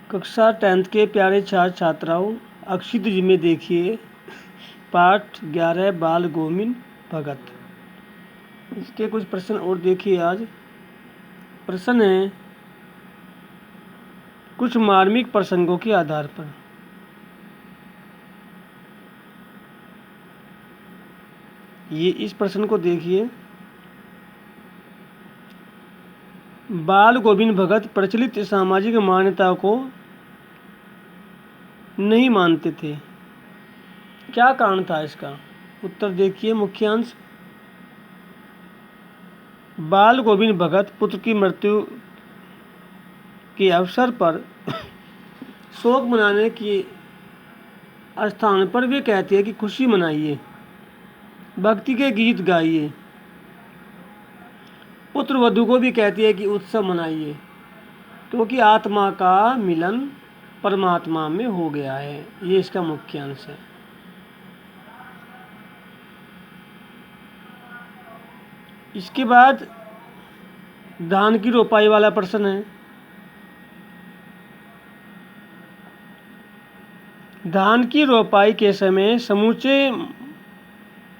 कक्षा 10th के प्यारे छात्र छात्राओं, अक्षित जी में देखिए पाठ 11 बाल गोविंद भगत। इसके कुछ प्रश्न और देखिए। आज प्रश्न है कुछ मार्मिक प्रसंगों के आधार पर। ये इस प्रश्न को देखिए। बाल गोविंद भगत प्रचलित सामाजिक मान्यता को नहीं मानते थे। क्या कारण था इसका? उत्तर देखिए। मुख्यांश, बाल गोविंद भगत पुत्र की मृत्यु के अवसर पर शोक मनाने के स्थान पर वे कहते हैं कि खुशी मनाइए, भक्ति के गीत गाइए। पुत्र वधू को भी कहती है कि उत्सव मनाइए, क्योंकि आत्मा का मिलन परमात्मा में हो गया है। ये इसका मुख्य अंश है। इसके बाद धान की रोपाई वाला प्रश्न है। धान की रोपाई के समय समूचे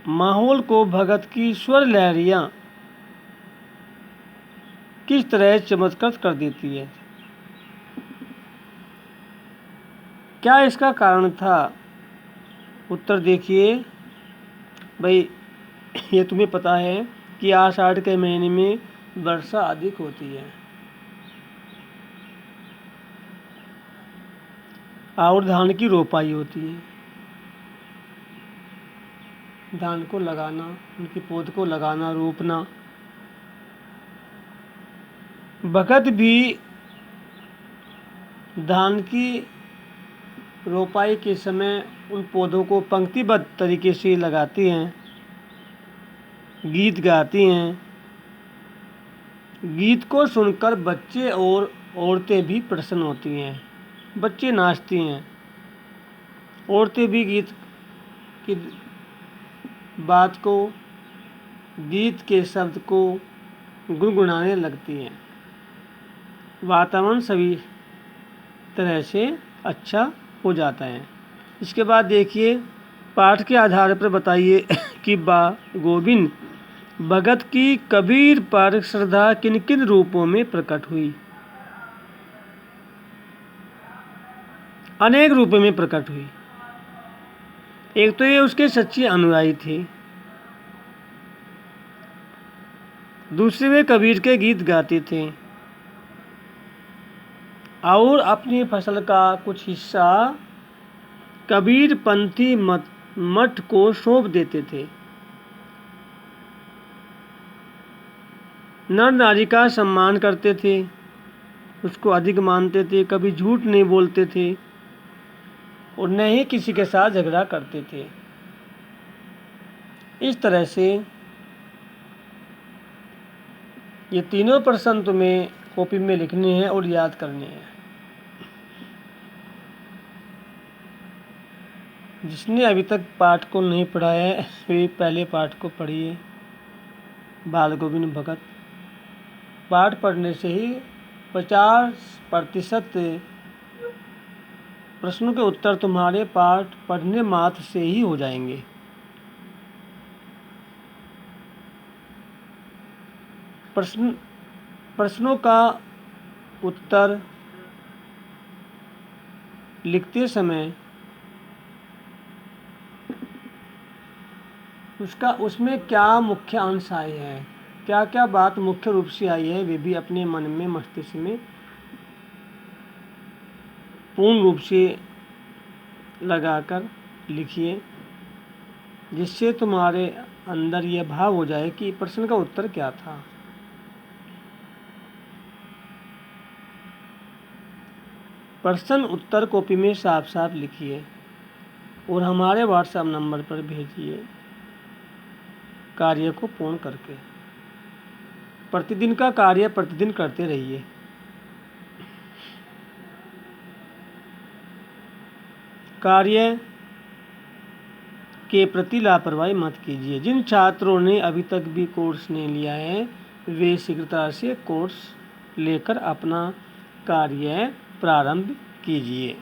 माहौल को भगत की स्वर लहरियां किस तरह चमत्कृत कर देती है? क्या इसका कारण था? उत्तर देखिए। भाई, ये तुम्हें पता है कि आषाढ़ के महीने में वर्षा अधिक होती है और धान की रोपाई होती है। धान को लगाना, उनकी पौध को लगाना, रोपना। भगत भी धान की रोपाई के समय उन पौधों को पंक्तिबद्ध तरीके से लगाती हैं, गीत गाती हैं। गीत को सुनकर बच्चे और औरतें भी प्रसन्न होती हैं। बच्चे नाचती हैं, औरतें भी गीत की बात को, गीत के शब्द को गुनगुनाने लगती हैं। वातावरण सभी तरह से अच्छा हो जाता है। इसके बाद देखिए, पाठ के आधार पर बताइए कि गोविंद भगत की कबीर पर श्रद्धा किन किन रूपों में प्रकट हुई? अनेक रूपों में प्रकट हुई। एक तो ये उसके सच्चे अनुयायी थे, दूसरे वे कबीर के गीत गाते थे और अपनी फसल का कुछ हिस्सा कबीर पंथी मठ को सौंप देते थे। नर नारी का सम्मान करते थे, उसको अधिक मानते थे, कभी झूठ नहीं बोलते थे और न ही किसी के साथ झगड़ा करते थे। इस तरह से ये तीनों प्रश्न तुम्हें कॉपी में लिखने हैं और याद करने हैं। जिसने अभी तक पाठ को नहीं पढ़ा है वे पहले पाठ को पढ़िए। बाल गोविंद भगत पाठ पढ़ने से ही 50% प्रश्नों के उत्तर तुम्हारे पाठ पढ़ने मात्र से ही हो जाएंगे। प्रश्नों का उत्तर लिखते समय उसमें क्या मुख्य अंश आए हैं, क्या क्या बात मुख्य रूप से आई है, वे भी अपने मन में, मस्तिष्क में पूर्ण रूप से लगाकर लिखिए, जिससे तुम्हारे अंदर यह भाव हो जाए कि प्रश्न का उत्तर क्या था। प्रश्न उत्तर कॉपी में साफ साफ लिखिए और हमारे व्हाट्सएप नंबर पर भेजिए कार्य को पूर्ण करके। प्रतिदिन का कार्य प्रतिदिन करते रहिए। कार्य के प्रति लापरवाही मत कीजिए। जिन छात्रों ने अभी तक भी कोर्स नहीं लिया है वे शीघ्रता से कोर्स लेकर अपना कार्य प्रारंभ कीजिए।